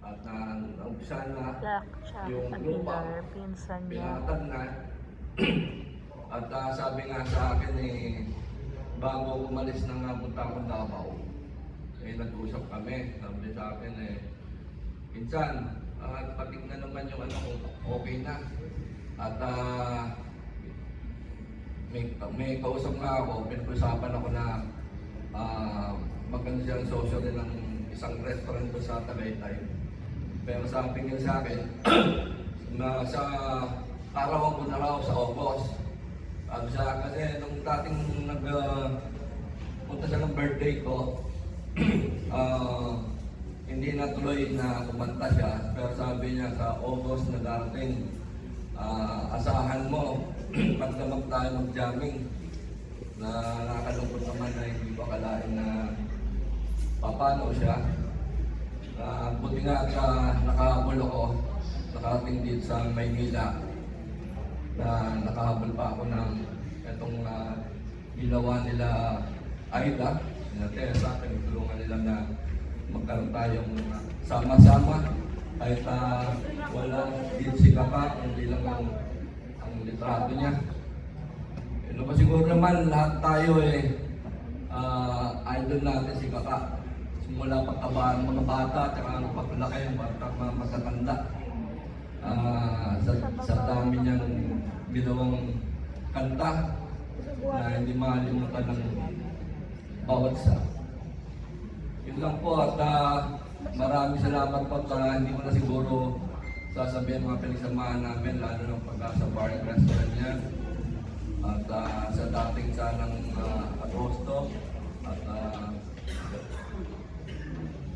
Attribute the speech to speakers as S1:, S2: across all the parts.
S1: At naumpisa na
S2: Jack, siya,
S1: yung
S2: Aguilar,
S1: lupa,
S2: pinsan niya.
S1: pinakatag na. At sabi nga sa akin bago umalis na nga punta akong Davao, nag-usap kami. Sabi sa akin pinsan, patignan naman yung ano kung okay na. At may kausap nga ako, pinag-usapan ako na maganda siyang social din ng isang restaurant ko sa Tagaytay. Pero sabi niya sa akin, na sa araw ko na raw sa August. Kasi nung dating punta siya ng birthday ko, hindi natuloy na kumanta siya. Pero sabi niya sa August na darating, asahan mo, pagdamag tayo mag-jamming. Na nakakalungkot naman na hindi ko akalain na papano siya. Buti nga at nakahabol ako, nakarating dito sa Maynila. Na nakahabol pa ako ng itong ginawa nila Aida, na Tessa, pinagtulungan nila na magkaroon tayong sama-sama. Kahit wala din si Kaka, hindi lang ang litrato niya. Ano ba siguro naman lahat tayo idol natin si Kaka. Simula pagkabaan mga bata, tsaka paglalaki yung mga matatanda. Sa dami niyang ginawang kanta na hindi makalimutan ng bawat isa. Yun lang po at maraming salamat po at hindi ko na siguro sasabihin mga pinagsamahan namin, lalo ng pagkasa bar and restaurant niya. At sa dating sanang Agosto at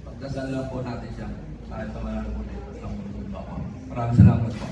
S1: pagdasal lang po natin siya kahit na marami po dito sa mundo. Maraming salamat po.